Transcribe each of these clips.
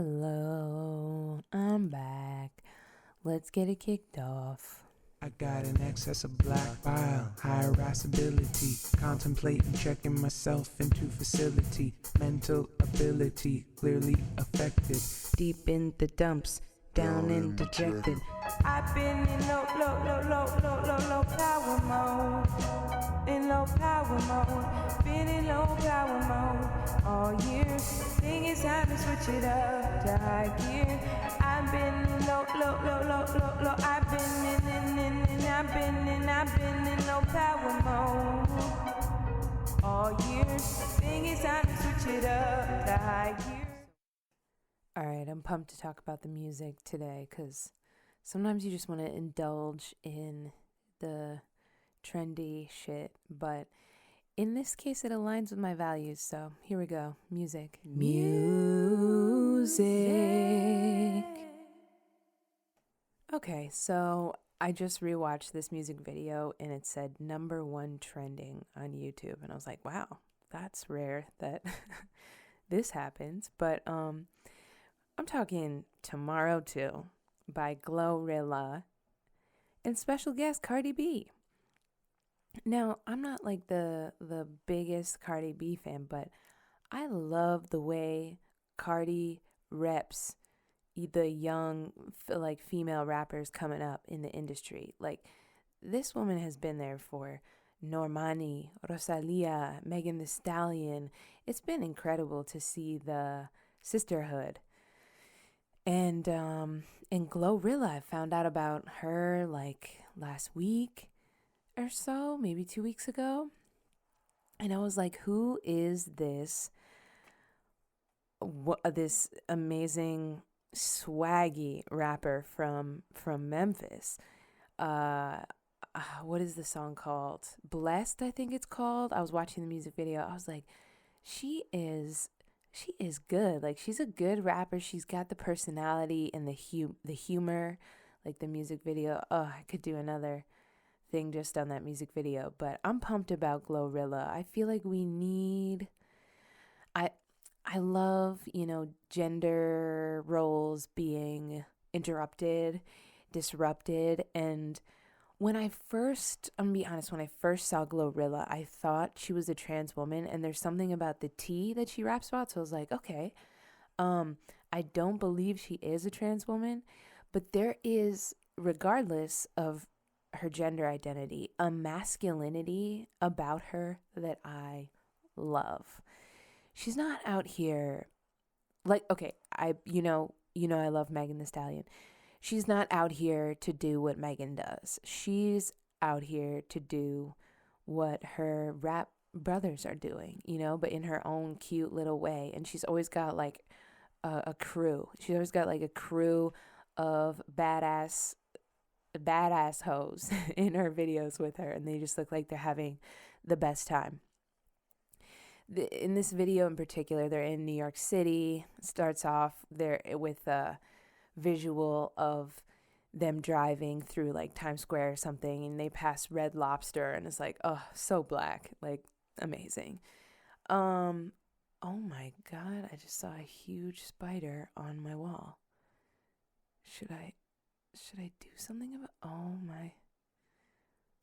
Hello, I'm back. Let's get it kicked off. I got an excess of black bile, high irascibility, contemplating checking myself into facility, mental ability clearly affected, Deep in the dumps, down and dejected. I've been in low power mode. In low power mode. Been in low power mode all year. Think it's time to switch it up to high gear. I've been in low. I've been in low power mode all year. Think it's time to switch it up to high gear. Alright, I'm pumped to talk about the music today because sometimes you just want to indulge in the trendy shit, but in this case it aligns with my values, so here we go. Music. Okay, so I just rewatched this music video and it said #1 trending on YouTube, and I was like, wow, that's rare that this happens. But I'm talking Tomorrow 2 by GloRilla and special guest Cardi B. Now, I'm not like the biggest Cardi B fan, but I love the way Cardi reps the young like female rappers coming up in the industry. Like, this woman has been there for Normani, Rosalia, Megan Thee Stallion. It's been incredible to see the sisterhood. And GloRilla, I found out about her like last week or so, maybe 2 weeks ago. And I was like, who is this this amazing swaggy rapper from Memphis? What is the song called? Blessed, I think it's called. I was watching the music video. I was like, she is good. Like, she's a good rapper. She's got the personality and the humor, like the music video. Oh, I could do another thing just on that music video, but I'm pumped about GloRilla. I feel like we need, I love, gender roles being disrupted. And I'm gonna be honest, when I first saw GloRilla, I thought she was a trans woman, and there's something about the T that she raps about. So I was like, okay, I don't believe she is a trans woman, but there is, regardless of her gender identity, a masculinity about her that I love. She's not out here like, okay, I love Megan Thee Stallion. She's not out here to do what Megan does. She's out here to do what her rap brothers are doing, but in her own cute little way. And she's always got like a crew. She's always got like a crew of badass hoes in her videos with her, and they just look like they're having the best time. In this video in particular, they're in New York City. It starts off there with a visual of them driving through like Times Square or something, and they pass Red Lobster, and it's like, oh, so black, like amazing. Oh my God, I just saw a huge spider on my wall. Should I do something about,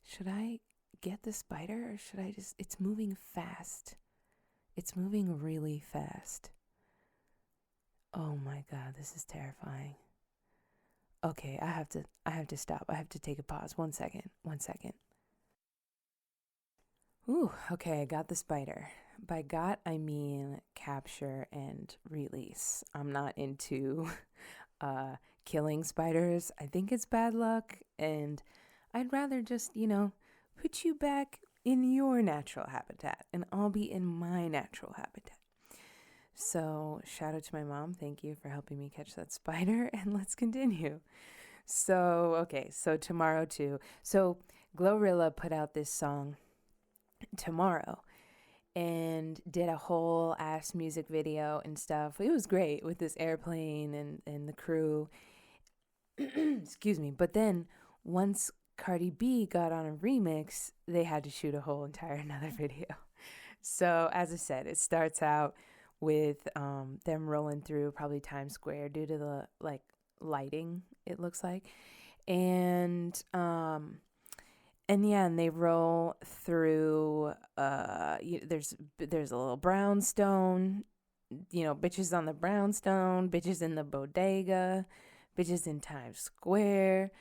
should I get the spider, or should I just, it's moving fast. It's moving really fast. Oh my God, this is terrifying. Okay, I have to stop. I have to take a pause. One second. Ooh, okay, I got the spider. By got, I mean capture and release. I'm not into killing spiders. I think it's bad luck, and I'd rather just, put you back in your natural habitat, and I'll be in my natural habitat. So shout out to my mom. Thank you for helping me catch that spider, and let's continue. So Tomorrow 2. So GloRilla put out this song Tomorrow and did a whole ass music video and stuff. It was great with this airplane and the crew. Excuse me. But then once Cardi B got on a remix, they had to shoot a whole entire another video. So as I said, it starts out with them rolling through probably Times Square due to the like lighting, it looks like. And yeah, and they roll through there's a little brownstone, bitches on the brownstone, bitches in the bodega, bitches in Times Square,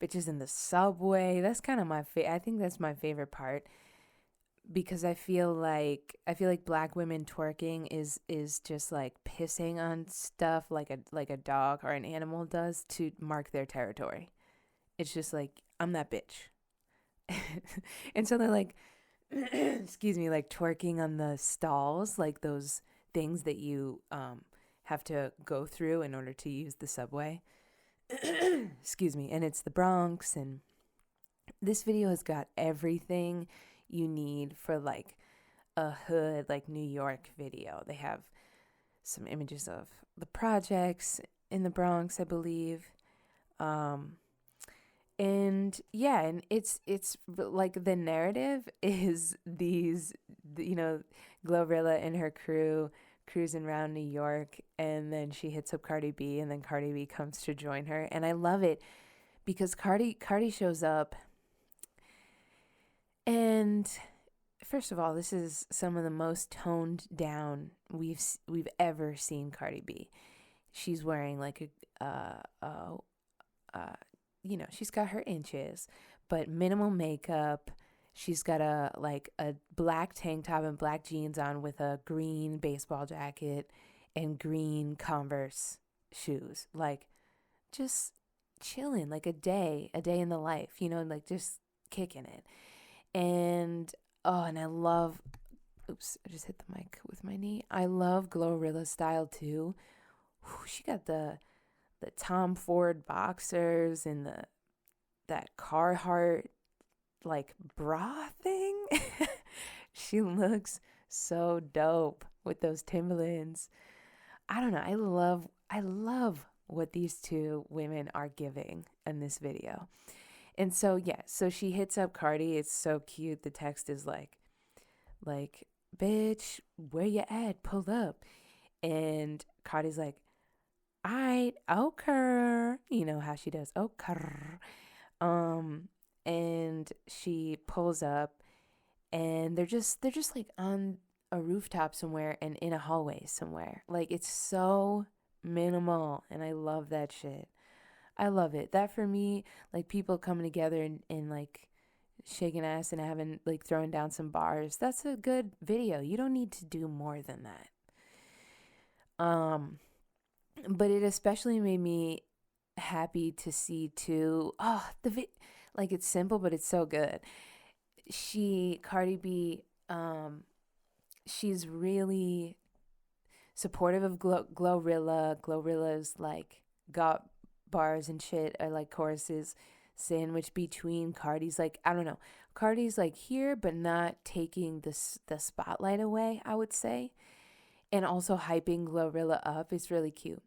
bitches in the subway. That's kind of I think that's my favorite part, because I feel like black women twerking is just like pissing on stuff like a dog or an animal does to mark their territory. It's just like, I'm that bitch. And so they're like, excuse me, like twerking on the stalls, like those things that you have to go through in order to use the subway. Excuse me. And it's the Bronx, and this video has got everything you need for like a hood, like New York video. They have some images of the projects in the Bronx, I believe. And yeah, and it's like the narrative is these, GloRilla and her crew cruising around New York, and then she hits up Cardi B, and then Cardi B comes to join her, and I love it because Cardi shows up, and first of all, this is some of the most toned down we've ever seen Cardi B. She's wearing like she's got her inches, but minimal makeup. She's got a black tank top and black jeans on with a green baseball jacket and green Converse shoes. Like, just chilling, like a day in the life, like just kicking it. And and I love, oops, I just hit the mic with my knee. I love GloRilla style too. She got the Tom Ford boxers and that Carhartt like bra thing. She looks so dope with those Timberlands. I don't know. I love what these two women are giving in this video. And so yeah, so she hits up Cardi. It's so cute. The text is like, bitch, where you at? Pull up. And Cardi's like, alright, okay. You know how she does, okay. And she pulls up, and they're just like on a rooftop somewhere and in a hallway somewhere. Like, it's so minimal, and I love that shit. I love it. That for me, like people coming together and like shaking ass and having like throwing down some bars, that's a good video. You don't need to do more than that. But it especially made me happy to see too. Like, it's simple, but it's so good. Cardi B, she's really supportive of GloRilla. GloRilla's like got bars and shit, or like choruses sandwiched between Cardi's, like, I don't know. Cardi's like here, but not taking the spotlight away, I would say. And also hyping GloRilla up is really cute.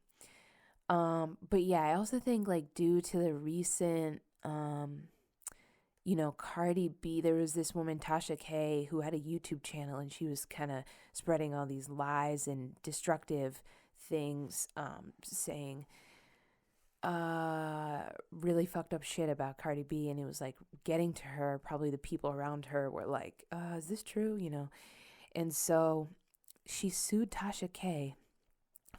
But yeah, I also think like due to the recent, Cardi B, there was this woman, Tasha K, who had a YouTube channel, and she was kind of spreading all these lies and destructive things, saying really fucked up shit about Cardi B, and it was like getting to her. Probably the people around her were like, is this true? And so she sued Tasha K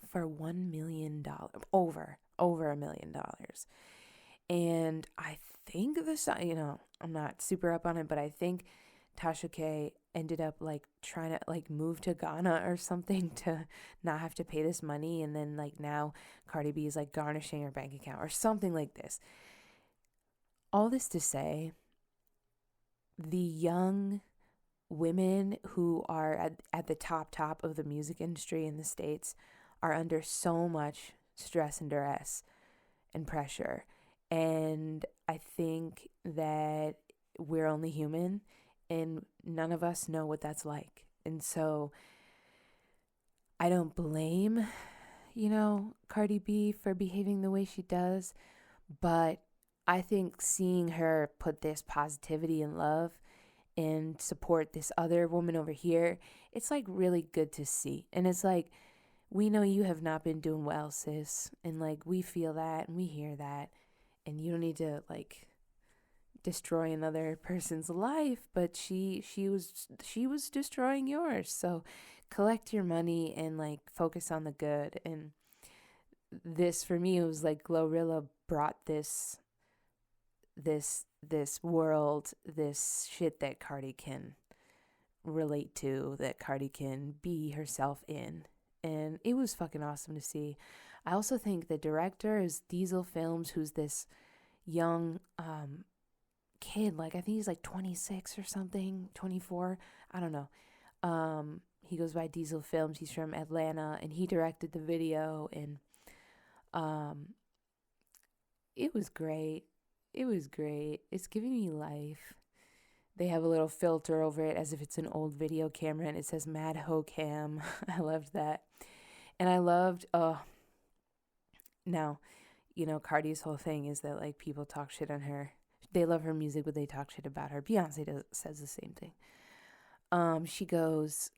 for $1 million, over $1 million. And I think I'm not super up on it, but I think Tasha K ended up like trying to like move to Ghana or something to not have to pay this money, and then like now Cardi B is like garnishing her bank account or something like this. All this to say, the young women who are at the top of the music industry in the States are under so much stress and duress and pressure. And I think that we're only human, and none of us know what that's like. And so I don't blame, Cardi B for behaving the way she does, but I think seeing her put this positivity and love and support this other woman over here, it's like really good to see. And it's like, we know you have not been doing well, sis, and like we feel that and we hear that, and you don't need to like destroy another person's life, but she was destroying yours. So collect your money and like focus on the good. And this for me, it was like GloRilla brought this world, this shit that Cardi can relate to, that Cardi can be herself in. And it was fucking awesome to see. I also think the director is Diesel Films, who's this young kid. Like, I think he's like 26 or something, 24. I don't know. He goes by Diesel Films. He's from Atlanta, and he directed the video. And it was great. It was great. It's giving me life. They have a little filter over it as if it's an old video camera, and it says Mad Ho Cam. I loved that. And I loved, now, Cardi's whole thing is that, like, people talk shit on her. They love her music, but they talk shit about her. Beyonce says the same thing. She goes,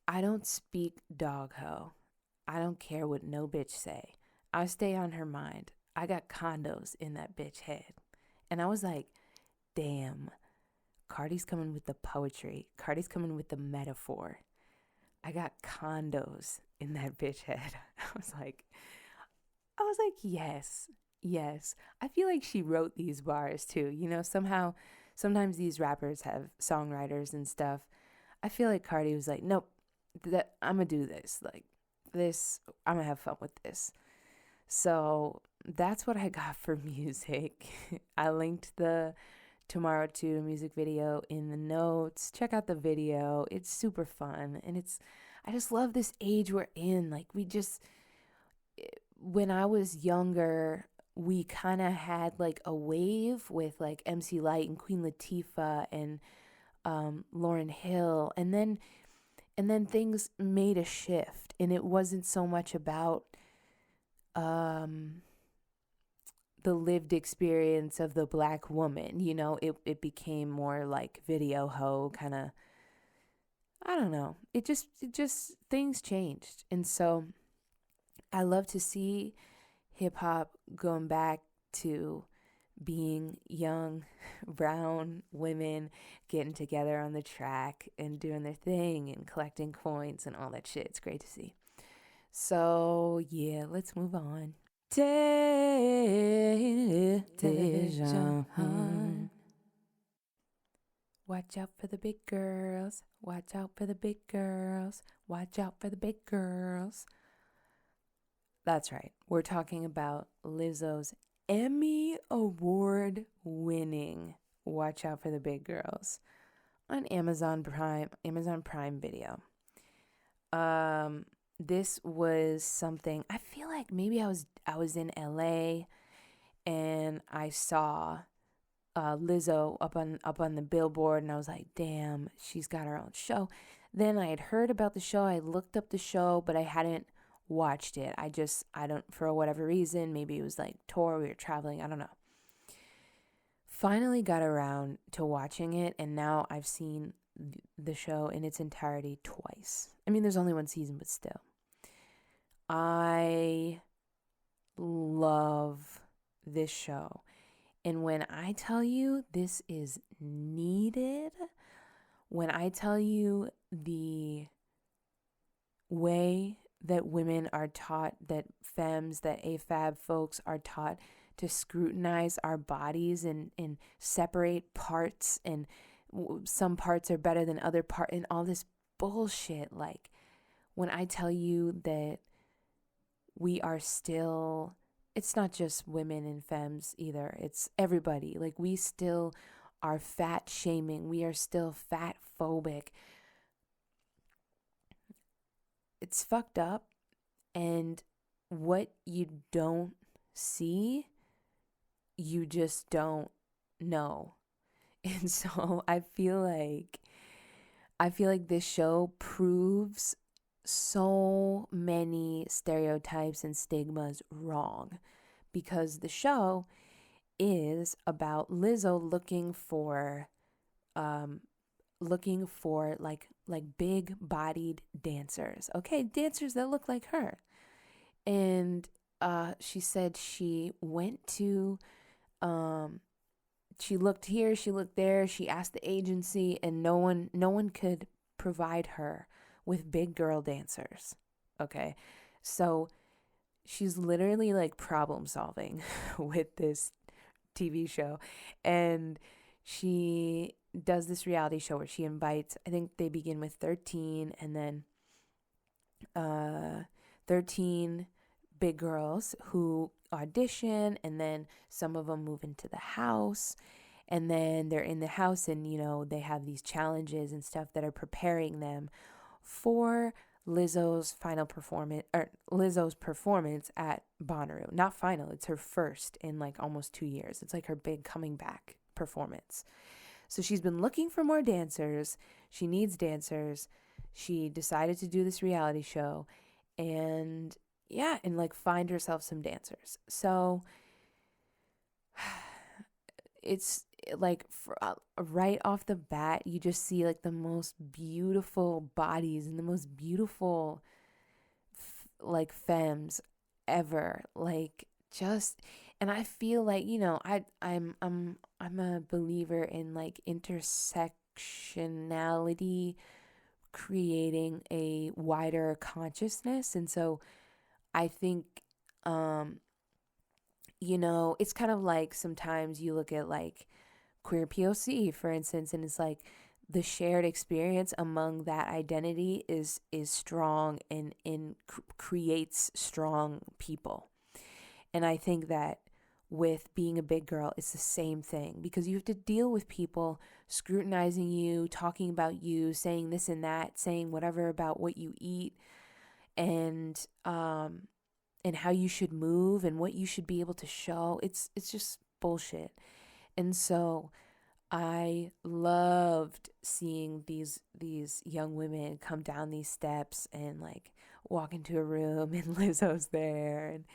I don't speak dog ho. I don't care what no bitch say. I stay on her mind. I got condos in that bitch head. And I was like, damn, Cardi's coming with the poetry. Cardi's coming with the metaphor. I got condos in that bitch head. I was like, yes. I feel like she wrote these bars too. Sometimes these rappers have songwriters and stuff. I feel like Cardi was like, nope, I'm gonna do this. Like this, I'm gonna have fun with this. So that's what I got for music. I linked the Tomorrow 2 music video in the notes. Check out the video. It's super fun. And I just love this age we're in. Like, when I was younger, we kind of had like a wave with like MC Light and Queen Latifah and Lauryn Hill. And then things made a shift, and it wasn't so much about the lived experience of the Black woman. It became more like video ho kind of. I don't know. It just things changed. And so I love to see hip hop going back to being young brown women getting together on the track and doing their thing and collecting coins and all that shit. It's great to see. So yeah, let's move on. Television. Watch out for the big girls. Watch out for the big girls. Watch out for the big girls. That's right. We're talking about Lizzo's Emmy Award winning Watch Out for the Big Girls on Amazon Prime Video. This was something, I feel like maybe I was in LA and I saw Lizzo up on the billboard, and I was like, damn, she's got her own show. Then I had heard about the show. I looked up the show, but I hadn't watched it. I don't, for whatever reason, maybe it was like tour, we were traveling, I don't know. Finally got around to watching it, and now I've seen the show in its entirety twice. I mean, there's only one season, but still. I love this show. And when I tell you this is needed, when I tell you the way that women are taught, that femmes, that AFAB folks are taught to scrutinize our bodies and separate parts, and some parts are better than other parts, and all this bullshit. Like, when I tell you that we are still, it's not just women and femmes either, it's everybody. Like, we still are fat shaming, we are still fat phobic. It's fucked up, and what you don't see, you just don't know. And so I feel like this show proves so many stereotypes and stigmas wrong, because the show is about Lizzo looking for looking for like big bodied dancers. Okay, dancers that look like her. And she said she went to she looked here, she looked there, she asked the agency, and no one could provide her with big girl dancers. Okay. So she's literally like problem solving with this TV show. And she does this reality show where she invites, I think they begin with 13, and then 13 big girls who audition, and then some of them move into the house, and then they're in the house, and they have these challenges and stuff that are preparing them for Lizzo's final performance, or Lizzo's performance at Bonnaroo. Not final, it's her first in like almost 2 years. It's like her big coming back performance. So she's been looking for more dancers. She needs dancers. She decided to do this reality show, and like find herself some dancers. So it's like right off the bat, you just see like the most beautiful bodies and the most beautiful like femmes ever. Like just, and I feel like I'm a believer in like intersectionality creating a wider consciousness. And so I think it's kind of like sometimes you look at like queer POC, for instance, and it's like the shared experience among that identity is strong and creates strong people. And I think that with being a big girl, it's the same thing, because you have to deal with people scrutinizing you, talking about you, saying this and that, saying whatever about what you eat, and how you should move and what you should be able to show. It's just bullshit. And so I loved seeing these young women come down these steps and like walk into a room and Lizzo's there, and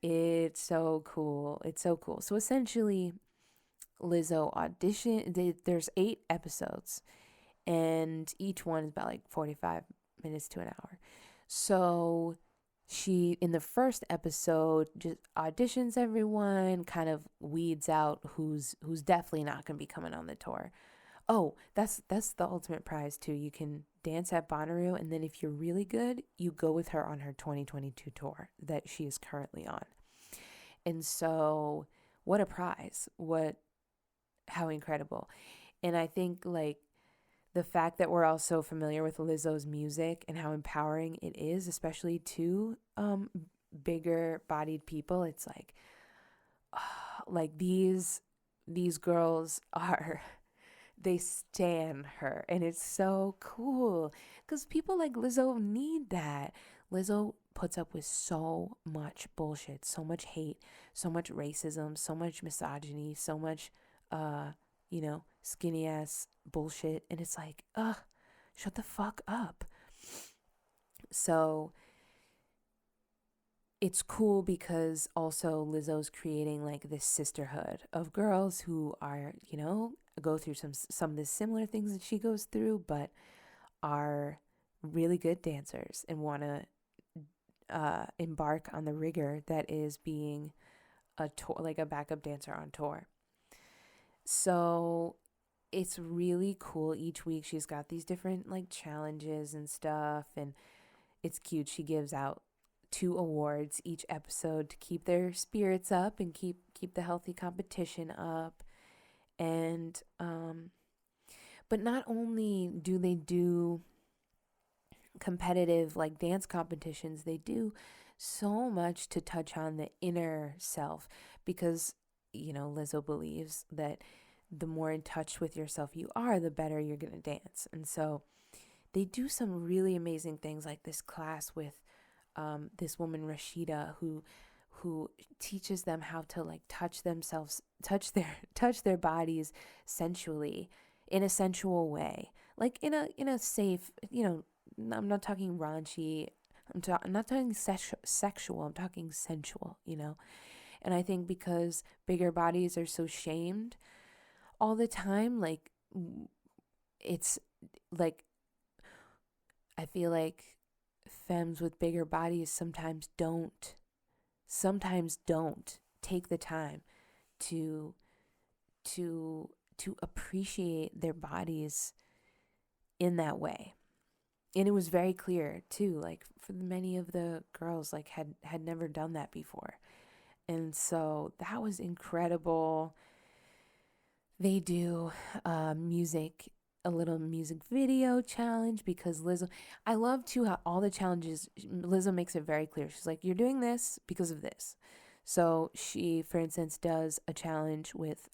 it's so cool. It's so cool. So essentially, Lizzo auditioned. There's 8 episodes, and each one is about like 45 minutes to an hour. So she, in the first episode, just auditions everyone, kind of weeds out who's definitely not going to be coming on the tour. Oh, that's the ultimate prize too. You can dance at Bonnaroo, and then if you're really good, you go with her on her 2022 tour that she is currently on. And so, what a prize. How incredible. And I think like the fact that we're all so familiar with Lizzo's music and how empowering it is, especially to bigger bodied people, it's like these girls are, they stan her, and it's so cool because people like Lizzo need that. Lizzo puts up with so much bullshit, so much hate, so much racism, so much misogyny, so much skinny ass bullshit, and it's like, shut the fuck up. So it's cool because also Lizzo's creating like this sisterhood of girls who are, go through some of the similar things that she goes through, but are really good dancers and want to embark on the rigor that is being a tour, like a backup dancer on tour. So it's really cool. Each week she's got these different like challenges and stuff, and it's cute. She gives out 2 awards each episode to keep their spirits up and keep the healthy competition up. And but not only do they do competitive like dance competitions, they do so much to touch on the inner self, because Lizzo believes that the more in touch with yourself you are, the better you're gonna dance. And so they do some really amazing things, like this class with this woman Rashida who teaches them how to like touch themselves, touch their bodies sensually, in a sensual way, like in a safe, I'm not talking raunchy, I'm not talking sexual, I'm talking sensual, And I think because bigger bodies are so shamed all the time, like it's like, I feel like femmes with bigger bodies sometimes don't take the time to to appreciate their bodies in that way. And it was very clear too, like for many of the girls, like had never done that before. And so that was incredible. They do music, a little music video challenge, because Lizzo, I love too how all the challenges, Lizzo makes it very clear. She's like, you're doing this because of this. So she, for instance, does a challenge with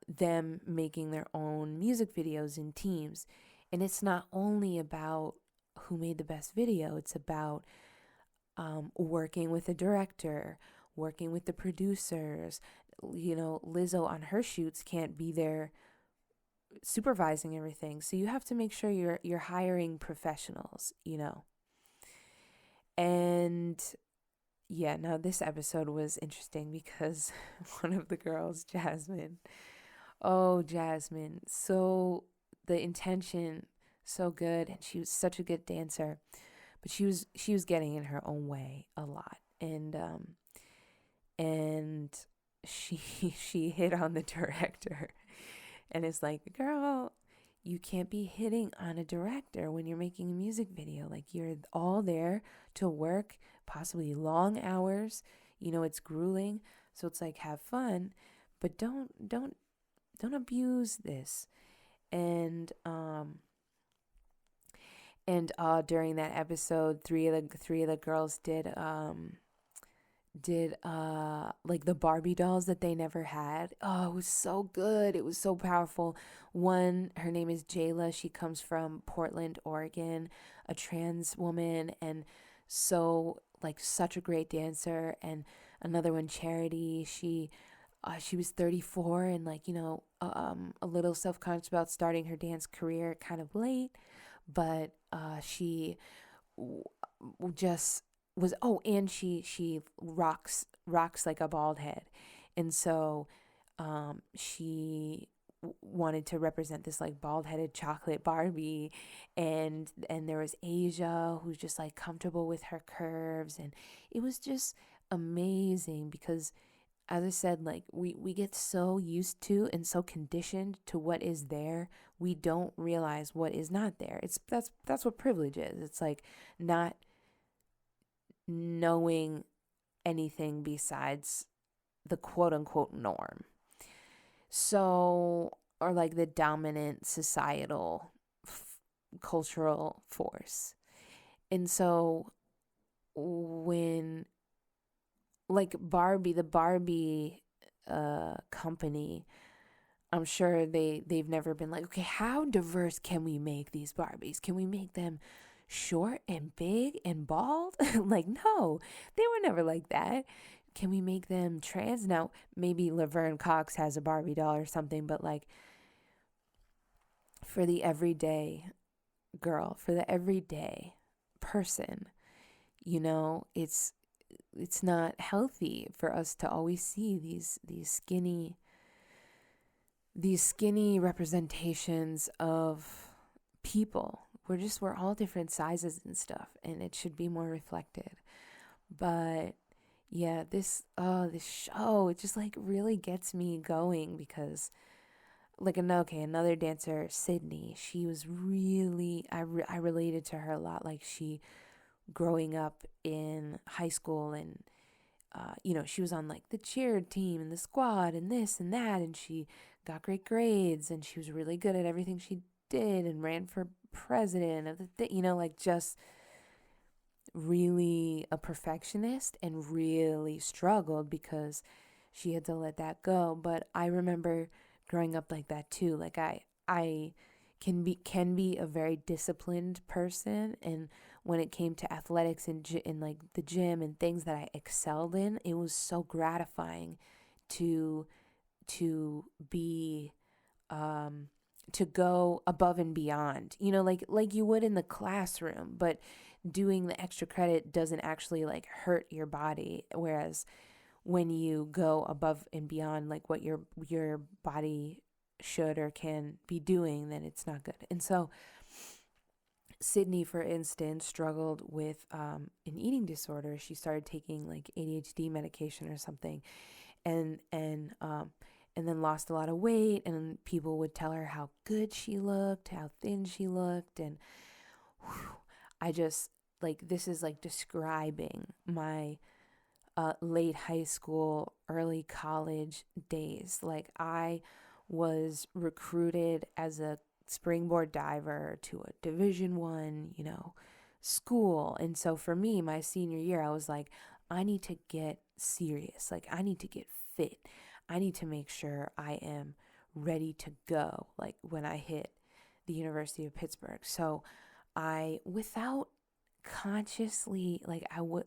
them making their own music videos in teams. And it's not only about who made the best video, it's about working with the director, working with the producers. You know, Lizzo on her shoots can't be there supervising everything. So you have to make sure you're hiring professionals, you know. And yeah, now this episode was interesting because one of the girls, Jasmine, oh, Jasmine, so the intention so good, and she was such a good dancer, but she was getting in her own way a lot, and she she hit on the director, and it's like, girl, you can't be hitting on a director when you're making a music video. Like, you're all there to work, possibly long hours. You know, it's grueling, so it's like, have fun, but don't abuse this. And during that episode, three of the girls did like the Barbie dolls that they never had. Oh, it was so good. It was so powerful. One, her name is Jayla. She comes from Portland, Oregon, a trans woman, and so like such a great dancer. And another one, Charity, she was 34 and, like, you know, a little self-conscious about starting her dance career kind of late, but she just was, oh, and she rocks like a bald head. And so she wanted to represent this like bald-headed chocolate Barbie, and there was Asia, who's just like comfortable with her curves, and it was just amazing because, as I said, like we get so used to and so conditioned to what is there, we don't realize what is not there. That's what privilege is. It's like not knowing anything besides the quote unquote norm. So, or like the dominant societal cultural force. And so when, like, the Barbie company, I'm sure they've never been like, okay, how diverse can we make these Barbies? Can we make them short and big and bald? Like, no, they were never like that. Can we make them trans? Now, maybe Laverne Cox has a Barbie doll or something, but like for the everyday girl, for the everyday person, you know, it's not healthy for us to always see these skinny representations of people. We're all different sizes and stuff, and it should be more reflected. But yeah, this show, it just like really gets me going because, like, another dancer, Sydney, she was really, I related to her a lot. Like, she, growing up in high school, and you know, she was on like the cheer team and the squad and this and that, and she got great grades, and she was really good at everything she did, and ran for president of the you know, like, just really a perfectionist, and really struggled because she had to let that go. But I remember growing up like that too. Like, I can be a very disciplined person, and when it came to athletics and in like the gym and things that I excelled in, it was so gratifying to be to go above and beyond, you know, like you would in the classroom, but doing the extra credit doesn't actually like hurt your body. Whereas when you go above and beyond like what your body should or can be doing, then it's not good. And so Sydney, for instance, struggled with an eating disorder. She started taking like ADHD medication or something, and then lost a lot of weight. And people would tell her how good she looked, how thin she looked, and whew, I just like this is like describing my late high school, early college days. Like I was recruited as a springboard diver to a Division 1, school. And so for me, my senior year, I was like, I need to get serious. Like I need to get fit. I need to make sure I am ready to go like when I hit the University of Pittsburgh. So I, without consciously, like I would,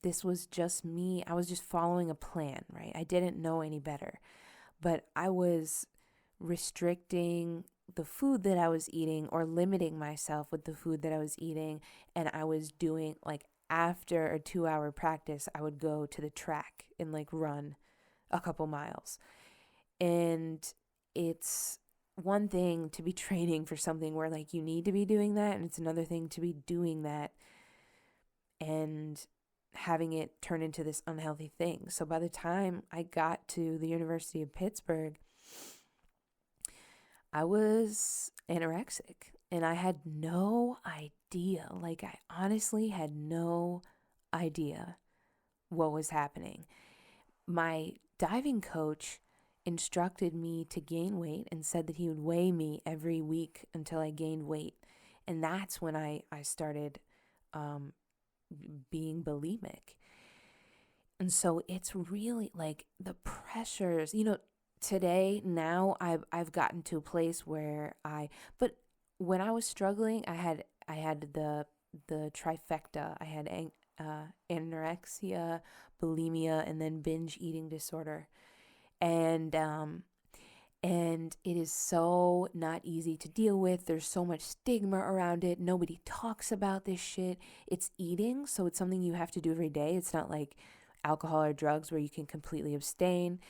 this was just me. I was just following a plan, right? I didn't know any better, but I was restricting the food that I was eating or limiting myself with the food that I was eating. And I was doing like after a 2-hour practice, I would go to the track and like run a couple miles. And it's one thing to be training for something where like you need to be doing that. And it's another thing to be doing that and having it turn into this unhealthy thing. So by the time I got to the University of Pittsburgh, I was anorexic and I had no idea. Like I honestly had no idea what was happening. My diving coach instructed me to gain weight and said that he would weigh me every week until I gained weight. And that's when I started being bulimic. And so it's really like the pressures, today now I've gotten to a place where but when I was struggling, I had the trifecta. I had anorexia, bulimia, and then binge eating disorder. And it is so not easy to deal with. There's so much stigma around it. Nobody talks about this shit. It's eating, so it's something you have to do every day. It's not like alcohol or drugs where you can completely abstain.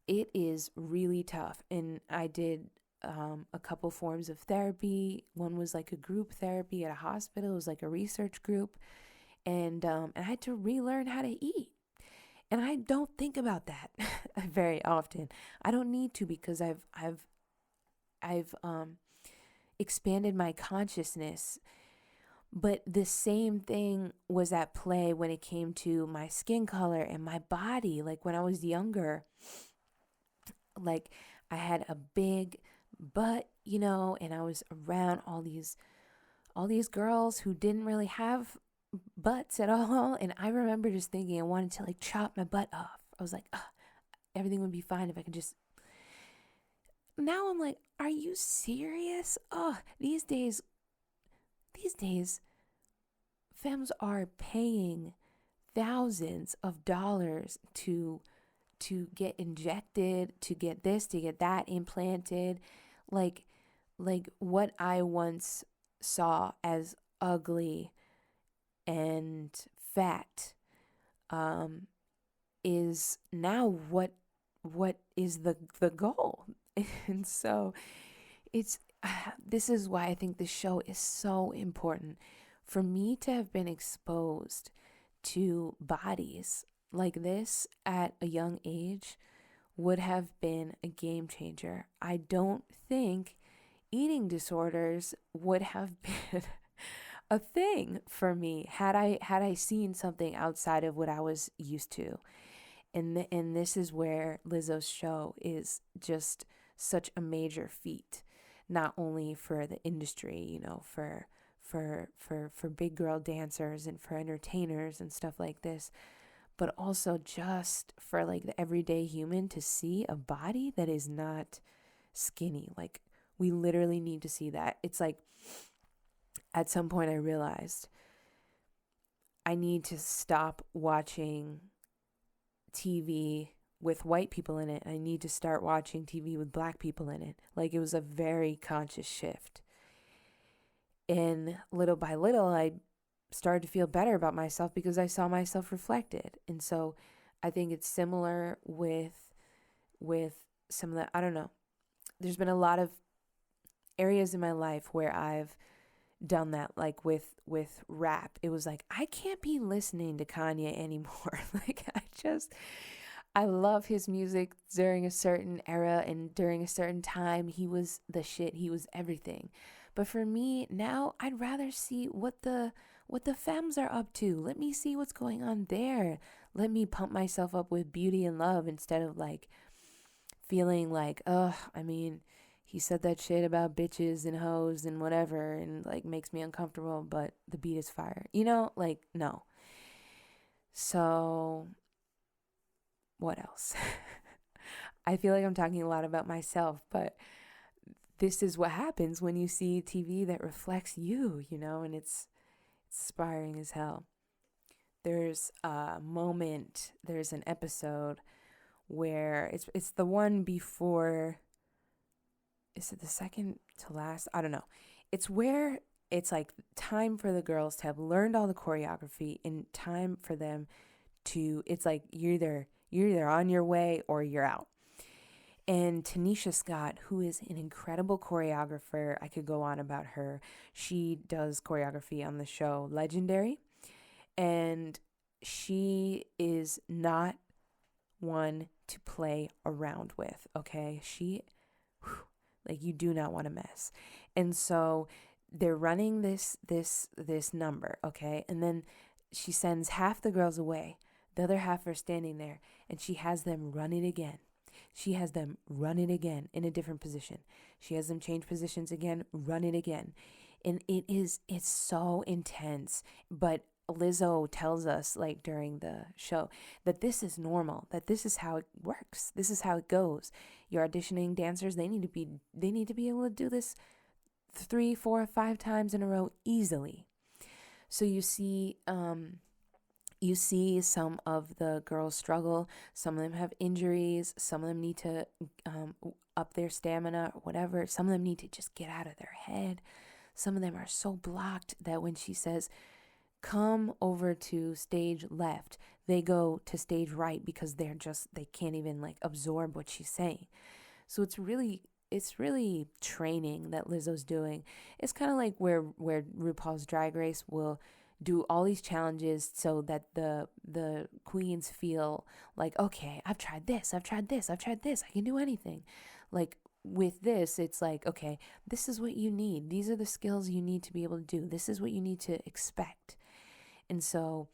It is really tough. And I did a couple forms of therapy. One was like a group therapy at a hospital. It was like a research group. And I had to relearn how to eat. And I don't think about that very often. I don't need to because I've expanded my consciousness. But the same thing was at play when it came to my skin color and my body. Like when I was younger, like I had a big butt, and I was around all these girls who didn't really have butts at all. And I remember just thinking I wanted to like chop my butt off. I was like, everything would be fine if I could just. Now I'm like, are you serious? These days femmes are paying thousands of dollars to get injected, to get this, to get that implanted. Like what I once saw as ugly and fat is now what is the goal. And so this is why I think this show is so important. For me to have been exposed to bodies like this at a young age would have been a game changer. I don't think eating disorders would have been a thing for me had I seen something outside of what I was used to. And this is where Lizzo's show is just such a major feat, not only for the industry, for big girl dancers and for entertainers and stuff like this, but also just for like the everyday human to see a body that is not skinny. Like we literally need to see that. It's like at some point I realized I need to stop watching TV with white people in it. I need to start watching TV with black people in it. Like it was a very conscious shift. And little by little, I started to feel better about myself because I saw myself reflected. And so I think it's similar with some of the, I don't know. There's been a lot of areas in my life where I've done that, like with rap. It was like, I can't be listening to Kanye anymore. Like, I love his music during a certain era and during a certain time. He was the shit. He was everything. But for me now, I'd rather see what the femmes are up to. Let me see what's going on there. Let me pump myself up with beauty and love instead of like feeling like, ugh, I mean, he said that shit about bitches and hoes and whatever and like makes me uncomfortable, but the beat is fire. Like, no. So, what else? I feel like I'm talking a lot about myself, but this is what happens when you see TV that reflects you, and it's inspiring as hell. There's a moment, there's an episode where it's the one before, is it the second to last? I don't know. It's where it's like time for the girls to have learned all the choreography and time for them to, it's like you're either on your way or you're out. And Tanisha Scott, who is an incredible choreographer, I could go on about her. She does choreography on the show Legendary, and she is not one to play around with, okay? Like, you do not want to mess. And so they're running this number, okay? And then she sends half the girls away. The other half are standing there, and she has them run it again. She has them run it again in a different position. She has them change positions again, run it again. And it's so intense. But Lizzo tells us, like, during the show, that this is normal, that this is how it works. This is how it goes. Your auditioning dancers, they need to be able to do this 3, 4, 5 times in a row easily. So you see some of the girls struggle. Some of them have injuries. Some of them need to up their stamina or whatever. Some of them need to just get out of their head. Some of them are so blocked that when she says, come over to stage left, they go to stage right because they can't even like absorb what she's saying. So it's really training that Lizzo's doing. It's kind of like where RuPaul's Drag Race will do all these challenges so that the queens feel like, okay, I've tried this, I can do anything. Like with this, it's like, okay, this is what you need. These are the skills you need to be able to do. This is what you need to expect. And so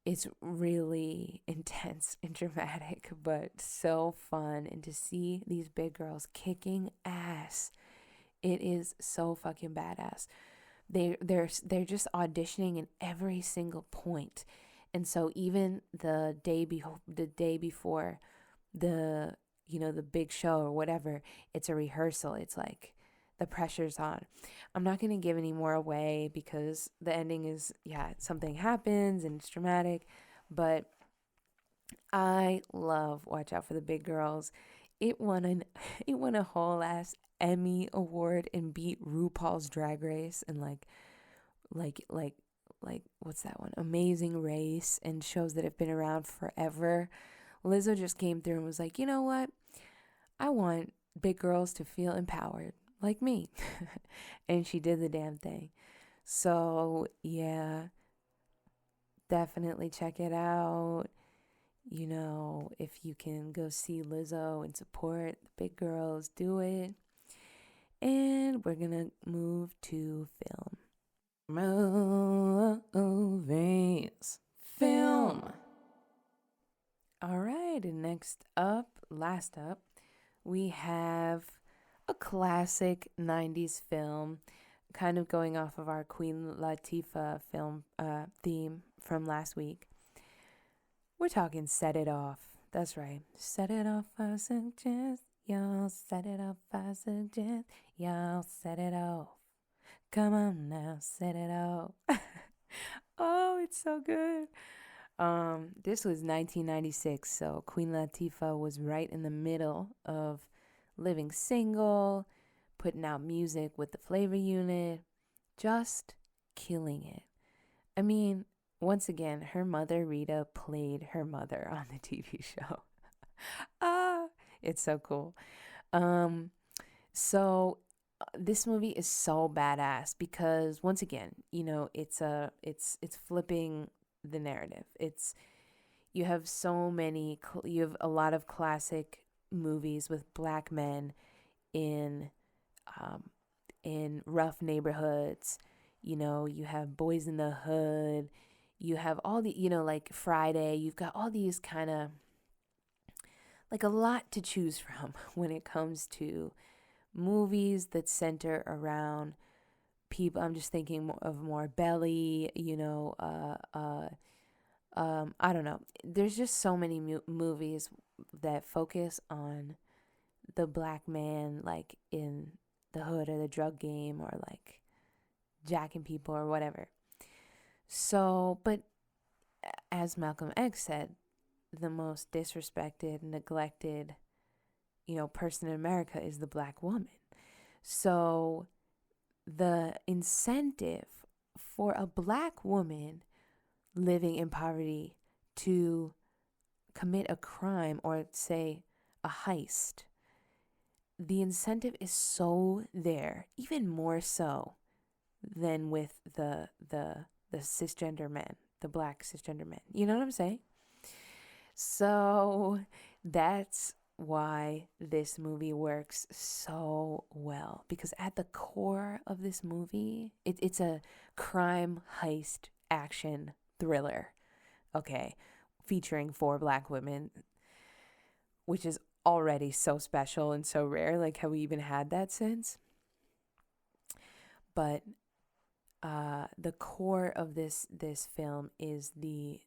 it's really intense and dramatic, but so fun. And to see these big girls kicking ass, it is so fucking badass. They're just auditioning in every single point. And so even the day before the the big show or whatever, it's a rehearsal. It's like the pressure's on. I'm not going to give any more away because the ending is, something happens and it's dramatic, but I love Watch Out for the Big Girls. It won a whole ass Emmy award and beat RuPaul's Drag Race and like what's that one? Amazing Race, and shows that have been around forever. Lizzo just came through and was like, you know what? I want big girls to feel empowered like me. And she did the damn thing. So yeah, definitely check it out. If you can go see Lizzo and support the big girls, do it. And we're gonna move to film. Movies. Film. All right, and last up, we have a classic 90s film, kind of going off of our Queen Latifah film theme from last week. We're talking Set It Off. That's right. Set it off, I suggest. Y'all set it off, I suggest. Y'all set it off. Come on now, set it off. Oh, it's so good. This was 1996, so Queen Latifah was right in the middle of living single, putting out music with the Flavor Unit, just killing it. I mean, once again, her mother, Rita, played her mother on the TV show. Ah, it's so cool. Um, so this movie is so badass because once again, it's flipping the narrative. It's you have so many you have a lot of classic movies with black men in um in rough neighborhoods. You have Boys in the Hood, you have all the, like Friday, you've got all these kind of like a lot to choose from when it comes to movies that center around people. I'm just thinking of more Belly, I don't know. There's just so many movies that focus on the black man, like in the hood or the drug game or like jacking people or whatever. So, but as Malcolm X said, the most disrespected, neglected, person in America is the black woman. So, the incentive for a black woman living in poverty to commit a crime or say a heist, the incentive is so there, even more so than with the cisgender men, the black cisgender men. You know what I'm saying? So that's why this movie works so well, because at the core of this movie, it's a crime heist action thriller, okay, featuring 4 black women, which is already so special and so rare. Like, have we even had that since? But the core of this film is the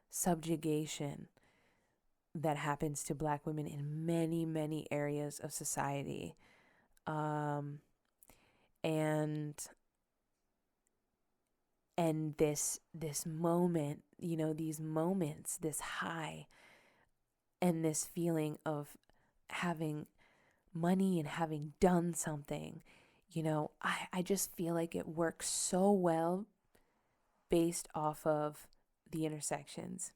subjugation that happens to black women in many areas of society, and this moment, these moments, this high and this feeling of having money and having done something. I just feel like it works so well based off of the intersections.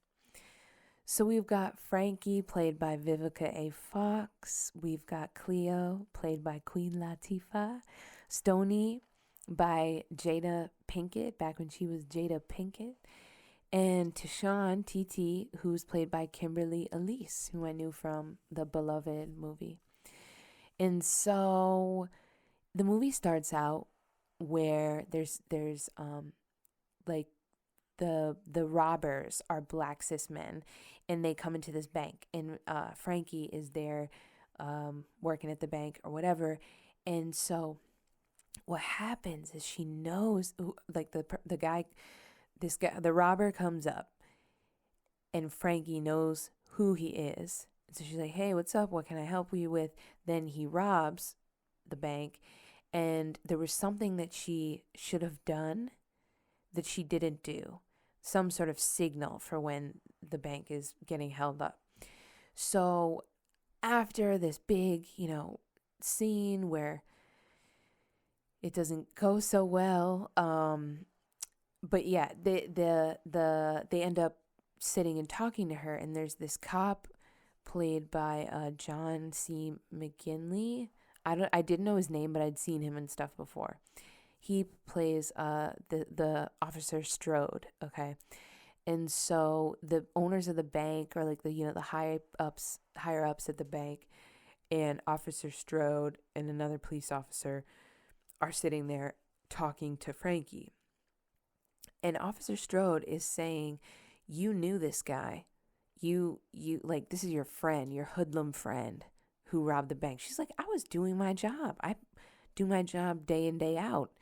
So we've got Frankie, played by Vivica A. Fox. We've got Cleo, played by Queen Latifah. Stoney, by Jada Pinkett, back when she was Jada Pinkett. And Tishon, TT, who's played by Kimberly Elise, who I knew from the Beloved movie. And so the movie starts out where there's like the robbers are black cis men, and they come into this bank, and Frankie is there working at the bank or whatever. And so what happens is she knows, like the guy, this guy, the robber comes up, and Frankie knows who he is. So she's like, "Hey, what's up? What can I help you with?" Then he robs the bank, and there was something that she should have done that she didn't do. Some sort of signal for when the bank is getting held up. So after this big, scene where it doesn't go so well, but yeah, they end up sitting and talking to her, and there's this cop played by John C. McGinley. I didn't know his name, but I'd seen him and stuff before. He plays the officer Strode, okay? And so the owners of the bank, or like the higher ups at the bank, and Officer Strode and another police officer are sitting there talking to Frankie. And Officer Strode is saying, "You knew this guy. You like, this is your friend, your hoodlum friend who robbed the bank." She's like, "I was doing my job. I do my job day in, day out.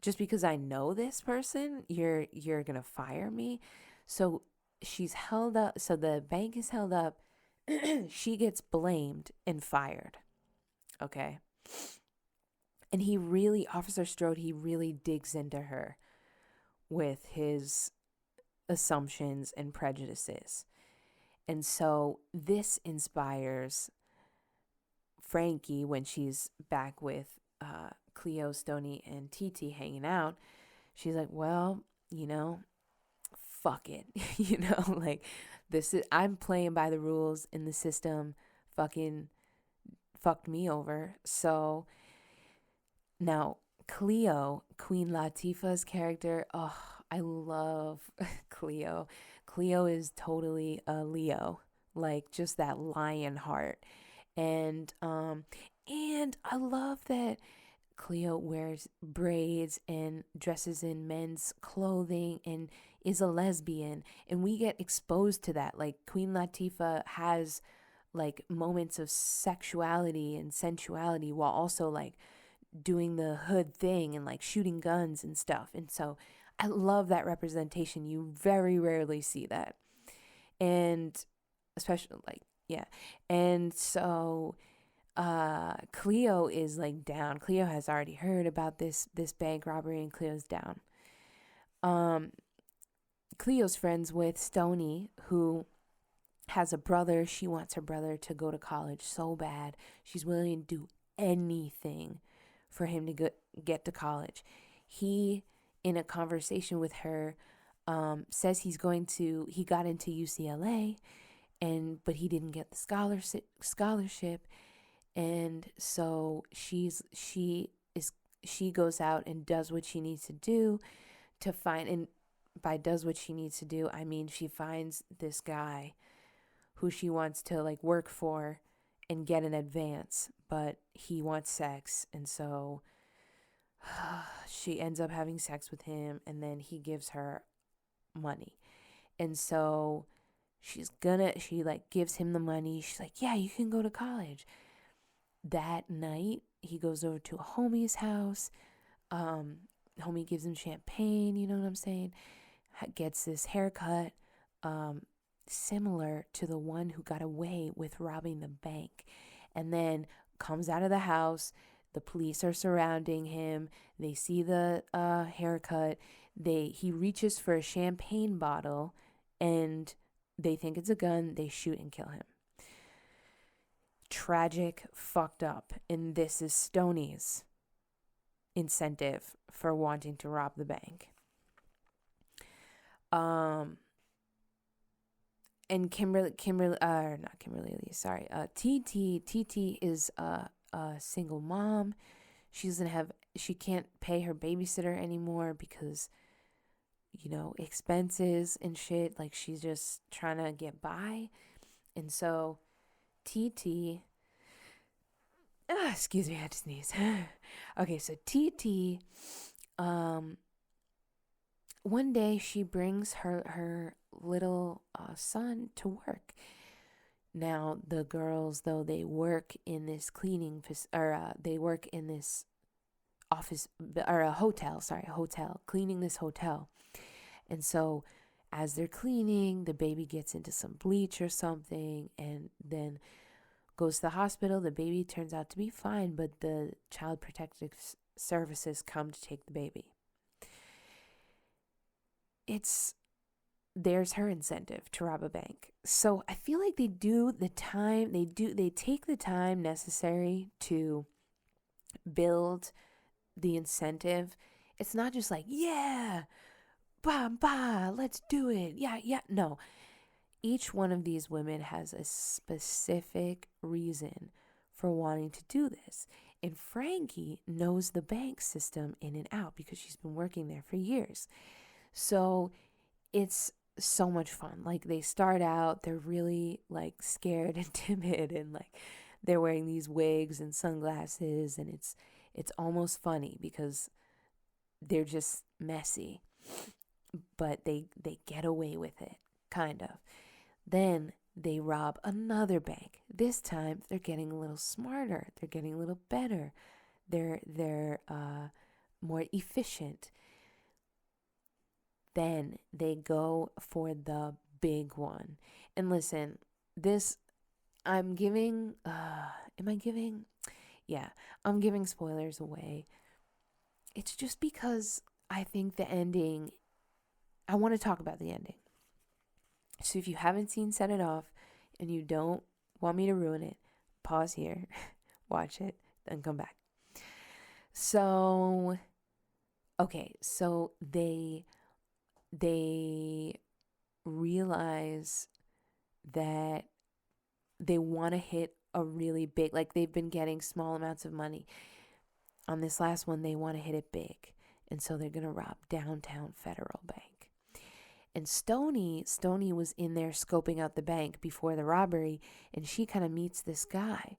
Just because I know this person, you're gonna fire me?" So she's held up. So the bank is held up. She gets blamed and fired. Okay. And Officer Strode, he really digs into her with his assumptions and prejudices. And so this inspires Frankie when she's back with Cleo, Stoney, and TT hanging out. She's like, "Well, you know, fuck it. You know, like this is, I'm playing by the rules in the system fucking fucked me over. So now Cleo, Queen Latifah's character, oh, I love Cleo. Cleo is totally a Leo, like just that lion heart. And I love that Cleo wears braids and dresses in men's clothing and is a lesbian, and we get exposed to that. Like Queen Latifah has like moments of sexuality and sensuality while also like doing the hood thing and like shooting guns and stuff. And so I love that representation. You very rarely see that. And especially like, yeah. And so Cleo is like down. Cleo has already heard about this bank robbery, and Cleo's down. Um Cleo's friends with Stony, who has a brother. She wants her brother to go to college so bad. She's willing to do anything for him to get to college. He, in a conversation with her, says he got into UCLA, but he didn't get the scholarship. And so she goes out and does what she needs to do to find, and by does what she needs to do, I mean she finds this guy who she wants to like work for and get an advance, but he wants sex. And so she ends up having sex with him, and then he gives her money. And so she like gives him the money. She's like, yeah, you can go to college. That night he goes over to a homie's house. Homie gives him champagne, you know what I'm saying? Gets this haircut, similar to the one who got away with robbing the bank, and then comes out of the house. The police are surrounding him. They see the haircut. He reaches for a champagne bottle, and they think it's a gun. They shoot and kill him. Tragic, fucked up, and this is Stoney's incentive for wanting to rob the bank. And not Kimberly Lee, sorry. TT is a single mom. She can't pay her babysitter anymore because, you know, expenses and shit. Like, she's just trying to get by. And so TT, excuse me, I had to sneeze. Okay, so TT, one day she brings her little son to work. Now the girls, though, they work in this they work in this office or a hotel, cleaning this hotel. And so as they're cleaning, the baby gets into some bleach or something, and then goes to the hospital. The baby turns out to be fine, but the Child Protective Services come to take the baby. There's her incentive to rob a bank. So I feel like they take the time necessary to build the incentive. It's not just like, yeah, let's do it. Yeah. No. Each one of these women has a specific reason for wanting to do this. And Frankie knows the bank system in and out because she's been working there for years. So it's so much fun. Like, they start out, they're really like scared and timid, and like they're wearing these wigs and sunglasses, and it's almost funny because they're just messy, but they get away with it, kind of. Then they rob another bank. This time they're getting a little smarter, they're getting a little better, they're more efficient. Then they go for the big one. And listen, I'm giving spoilers away. It's just because I think the ending, I want to talk about the ending. So if you haven't seen Set It Off and you don't want me to ruin it, pause here, watch it, then come back. So, okay, so they they realize that they want to hit a really big, like they've been getting small amounts of money. On this last one, they want to hit it big. And so they're going to rob downtown Federal Bank. And Stoney was in there scoping out the bank before the robbery. And she kind of meets this guy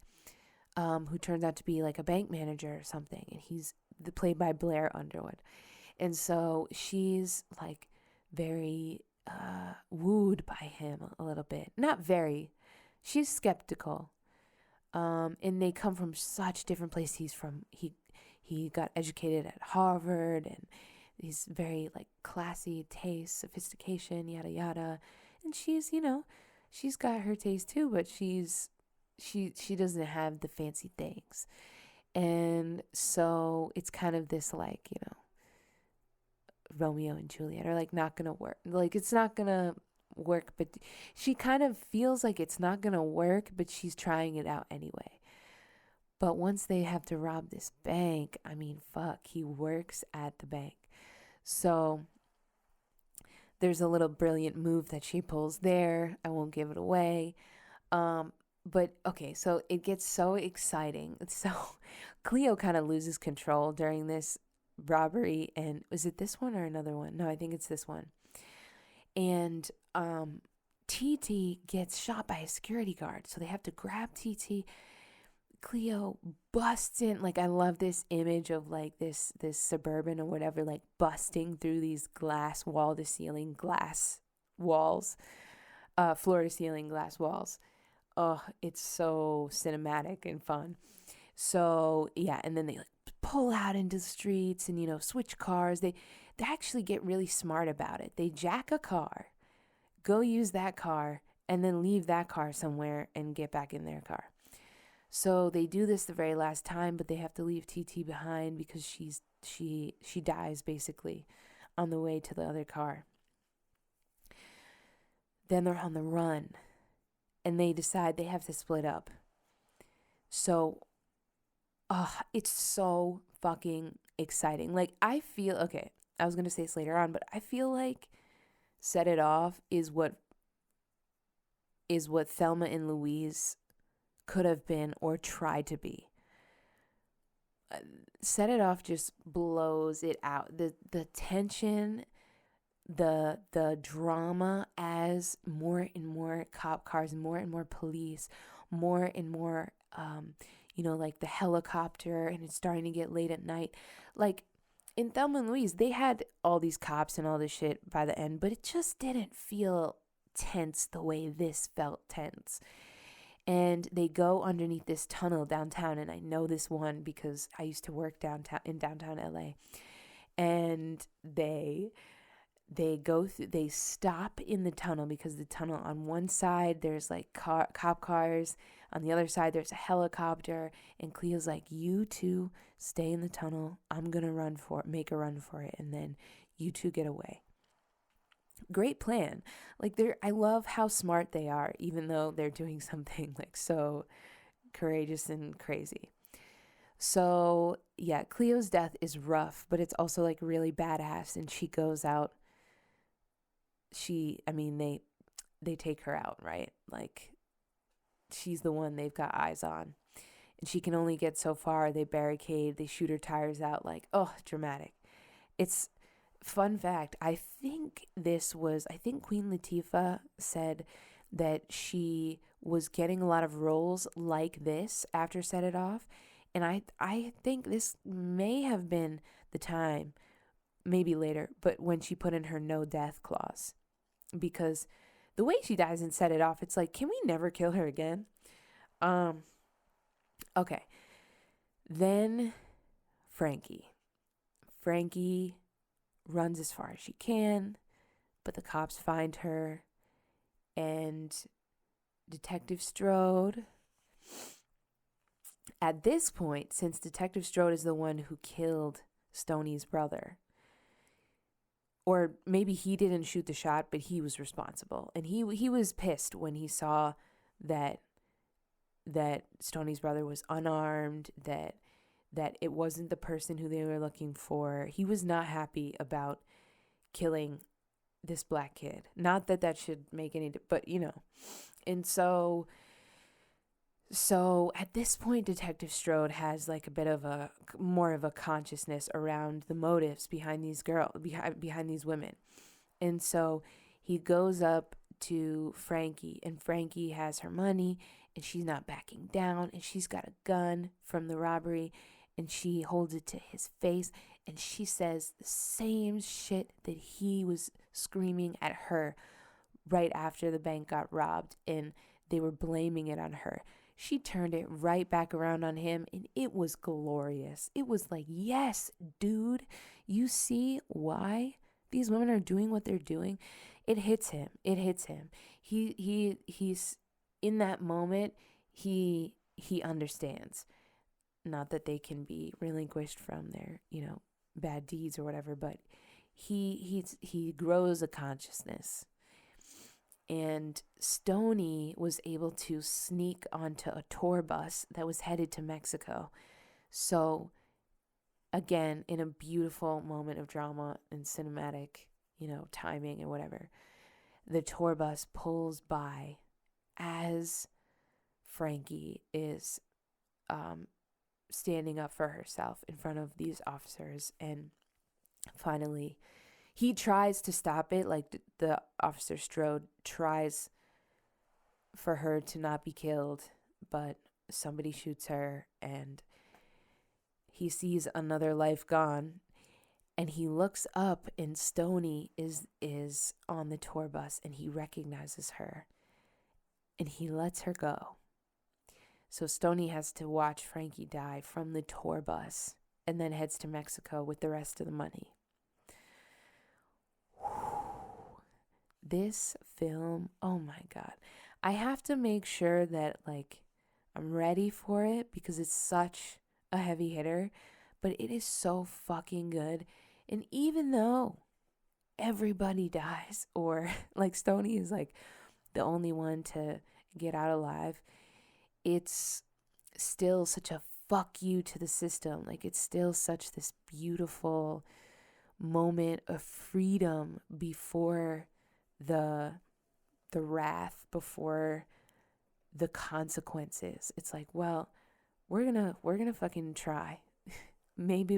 who turns out to be like a bank manager or something. And he's played by Blair Underwood. And so she's like very wooed by him a little bit. Not very. She's skeptical. And they come from such different places. He got educated at Harvard, and he's very like classy taste, sophistication, yada yada. And she's, she's got her taste too, but she doesn't have the fancy things. And so it's kind of this like, Romeo and Juliet are like not gonna work. Like it's not gonna work, but she kind of feels like it's not gonna work, but she's trying it out anyway. But once they have to rob this bank, I mean, fuck, he works at the bank. So there's a little brilliant move that she pulls there. I won't give it away. But okay, so it gets so exciting. So Cleo kind of loses control during this robbery. And was it this one or another one? No, I think it's this one. And TT gets shot by a security guard. So they have to grab TT. Cleo busts in. Like, I love this image of like this Suburban or whatever, like busting through these glass wall to ceiling glass walls, floor to ceiling glass walls. Oh, it's so cinematic and fun. So yeah, and then they like pull out into the streets and switch cars. They actually get really smart about it. They jack a car, go use that car, and then leave that car somewhere and get back in their car. So they do this the very last time, but they have to leave TT behind because she dies basically on the way to the other car. Then they're on the run, and they decide they have to split up. So, it's so fucking exciting. Like, I feel, okay, I was going to say this later on, but I feel like Set It Off is what Thelma and Louise could have been or tried to be. Set It Off just blows it out. The tension, the drama as more and more cop cars, more and more police, more and more like the helicopter, and it's starting to get late at night. Like in Thelma and Louise, they had all these cops and all this shit by the end, but it just didn't feel tense the way this felt tense. And they go underneath this tunnel downtown, and I know this one because I used to work downtown LA. And they go through, they stop in the tunnel because the tunnel on one side there's like cop cars, on the other side there's a helicopter, and Cleo's like, you two stay in the tunnel, I'm gonna make a run for it, and then you two get away. Great plan. Like, I love how smart they are, even though they're doing something like so courageous and crazy. So yeah, Cleo's death is rough, but it's also like really badass, and she goes out. They take her out, right? Like, she's the one they've got eyes on, and she can only get so far. They barricade, they shoot her tires out. Like, oh, dramatic. It's fun fact. I think Queen Latifah said that she was getting a lot of roles like this after Set It Off. And I think this may have been the time, maybe later, but when she put in her no death clause. Because the way she dies and Set It Off, it's like, can we never kill her again? Okay. Then Frankie runs as far as she can, but the cops find her, and Detective Strode, at this point, since Detective Strode is the one who killed Stoney's brother, or maybe he didn't shoot the shot, but he was responsible, and he was pissed when he saw that Stoney's brother was unarmed, that it wasn't the person who they were looking for. He was not happy about killing this black kid. Not that that should make any, but you know. And so at this point, Detective Strode has like a bit of a more of a consciousness around the motives behind these behind these women. And so he goes up to Frankie, and Frankie has her money, and she's not backing down, and she's got a gun from the robbery, and she holds it to his face, and she says the same shit that he was screaming at her right after the bank got robbed, and they were blaming it on her. She turned it right back around on him, and it was glorious. It was like, yes, dude, you see why these women are doing what they're doing? It hits him. It hits him. He's in that moment. He understands. Not that they can be relinquished from their, you know, bad deeds or whatever, but he grows a consciousness. And Stoney was able to sneak onto a tour bus that was headed to Mexico. So again, in a beautiful moment of drama and cinematic, you know, timing and whatever, the tour bus pulls by as Frankie is standing up for herself in front of these officers. And finally, he tries to stop it. Like the officer Strode tries for her to not be killed, but somebody shoots her, and he sees another life gone, and he looks up, and Stoney is on the tour bus, and he recognizes her, and he lets her go. So Stoney has to watch Frankie die from the tour bus, and then heads to Mexico with the rest of the money. This film, oh my God. I have to make sure that like I'm ready for it because it's such a heavy hitter, but it is so fucking good. And even though everybody dies, or like Stoney is like the only one to get out alive, it's still such a fuck you to the system. Like it's still such this beautiful moment of freedom before the wrath, before the consequences. It's like, well, we're gonna fucking try. maybe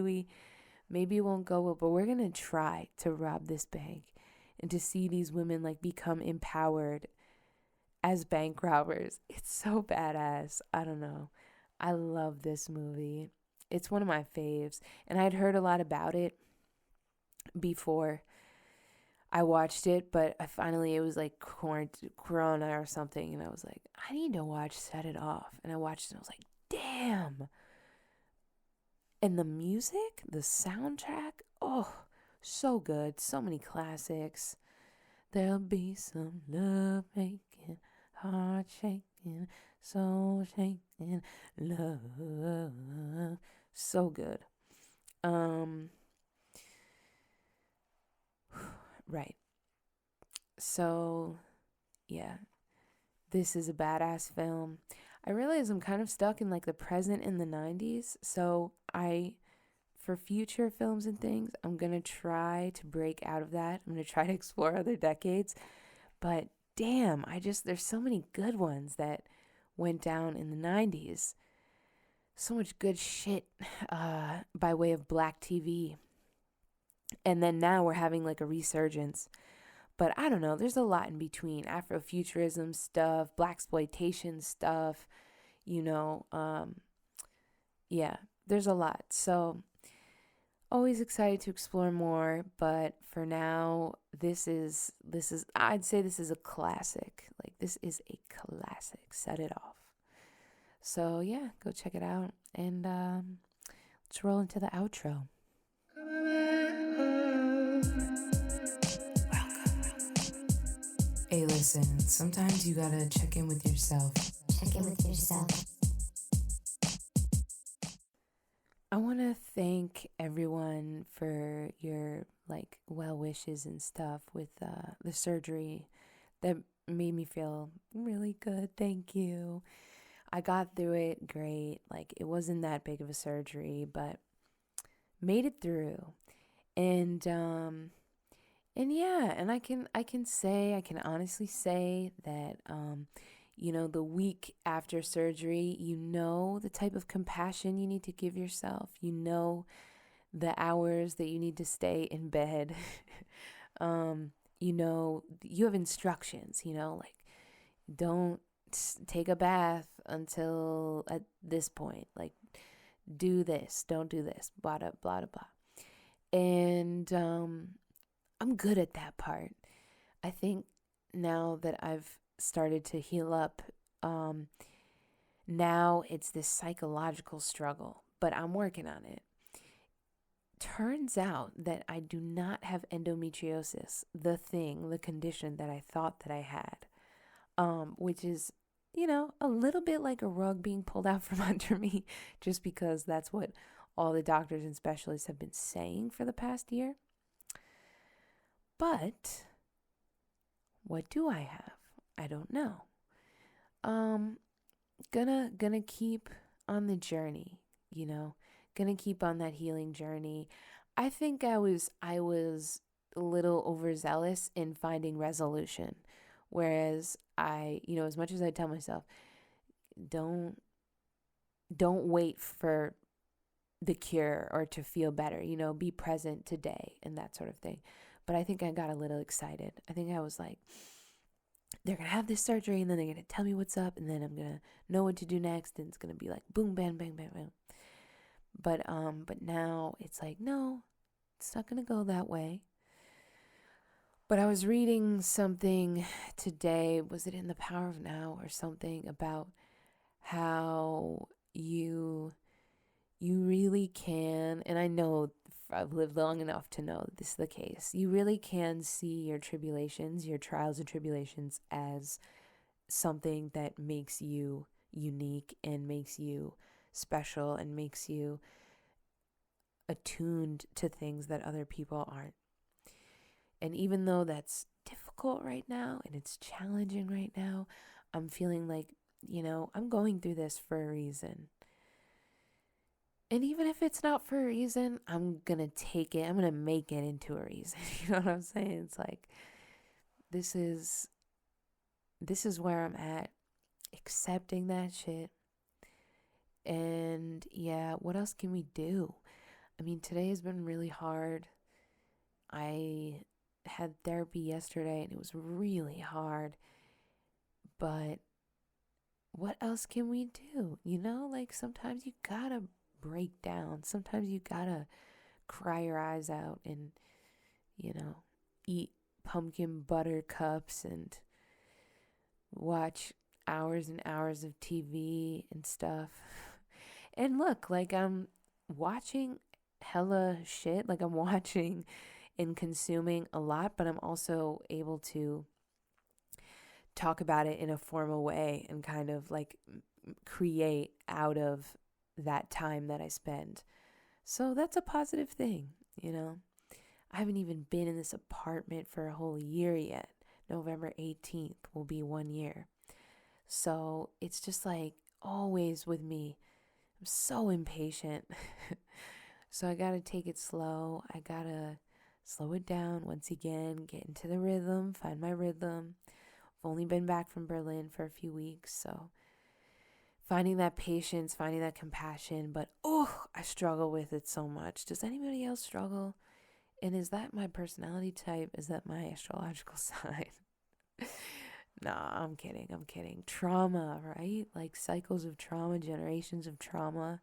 it won't go well, but we're gonna try to rob this bank, and to see these women like become empowered as bank robbers. It's so badass. I don't know. I love this movie. It's one of my faves, and I'd heard a lot about it before I watched it, but it was like Corona or something, and I was like, I need to watch Set It Off. And I watched it, and I was like, damn. And the music, the soundtrack, oh, so good. So many classics. There'll be some love making, heart shaking, soul shaking, love. So good. Right. So, yeah, this is a badass film. I realize I'm kind of stuck in like the present in the 90s. So for future films and things, I'm going to try to break out of that. I'm going to try to explore other decades. But damn, there's so many good ones that went down in the 90s. So much good shit by way of black TV. And then now we're having like a resurgence. But I don't know, there's a lot in between. Afrofuturism stuff, blaxploitation stuff, you know. Yeah, there's a lot. So always excited to explore more. But for now, this is I'd say this is a classic. Like this is a classic. Set It Off. So yeah, go check it out. And let's roll into the outro. Hey, listen, sometimes you gotta check in with yourself. Check in with yourself. I want to thank everyone for your like well wishes and stuff with the surgery. That made me feel really good. Thank you. I got through it great. Like it wasn't that big of a surgery, but made it through. And And yeah, and I can honestly say that the week after surgery, you know the type of compassion you need to give yourself. You know the hours that you need to stay in bed. um, you have instructions, like don't take a bath until at this point. Like do this, don't do this, blah blah blah blah. And I'm good at that part. I think now that I've started to heal up, um, now it's this psychological struggle, but I'm working on it. Turns out that I do not have endometriosis, the condition that I thought that I had, which is, a little bit like a rug being pulled out from under me, just because that's what all the doctors and specialists have been saying for the past year. But what do I have? I don't know. Um, gonna keep on the journey, gonna keep on that healing journey. I think I was a little overzealous in finding resolution, whereas as much as I tell myself, don't don't wait for the cure or to feel better, be present today and that sort of thing. But I think I got a little excited. I think I was like, they're gonna have this surgery and then they're gonna tell me what's up and then I'm gonna know what to do next and it's gonna be like boom bang bang bang bang. But now it's like, no, it's not gonna go that way. But I was reading something today, was it in The Power of Now or something, about how you really can, and I know I've lived long enough to know that this is the case. You really can see your tribulations, your trials and tribulations, as something that makes you unique and makes you special and makes you attuned to things that other people aren't. And even though that's difficult right now and it's challenging right now, I'm feeling like, I'm going through this for a reason. And even if it's not for a reason, I'm going to take it. I'm going to make it into a reason. You know what I'm saying? It's like, this is where I'm at, accepting that shit. And yeah, what else can we do? I mean, today has been really hard. I had therapy yesterday and it was really hard. But what else can we do? Like sometimes you gotta break down. Sometimes you gotta cry your eyes out and, eat pumpkin butter cups and watch hours and hours of TV and stuff. And look, like I'm watching hella shit. Like I'm watching and consuming a lot, but I'm also able to talk about it in a formal way and kind of like create out of that time that I spend. So that's a positive thing, I haven't even been in this apartment for a whole year yet. November 18th will be 1 year. So it's just like always with me, I'm so impatient. So I gotta take it slow. I gotta slow it down once again, get into the rhythm, find my rhythm. I've only been back from Berlin for a few weeks, so finding that patience, finding that compassion, but I struggle with it so much. Does anybody else struggle? And is that my personality type? Is that my astrological sign? Nah, I'm kidding. Trauma, right? Like cycles of trauma, generations of trauma.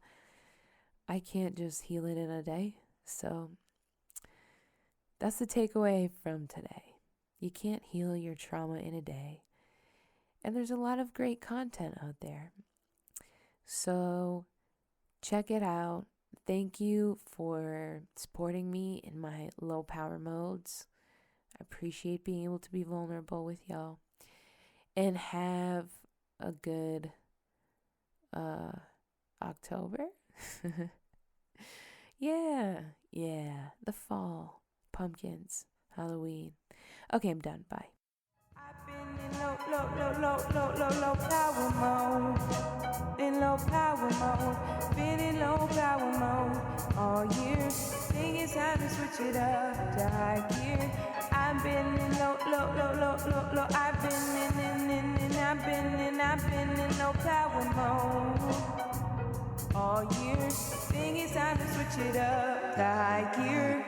I can't just heal it in a day. So that's the takeaway from today. You can't heal your trauma in a day. And there's a lot of great content out there. So check it out. Thank you for supporting me in my low power modes. I appreciate being able to be vulnerable with y'all. And have a good October. Yeah, the fall, pumpkins, Halloween. Okay, I'm done. Bye. I've been in low power mode. In low power mode. Been in low power mode all year. Think it's time to switch it up to high gear. I've been in low, low, low, low, low, low. I've been I've been in low power mode all year. Think it's time to switch it up to high gear.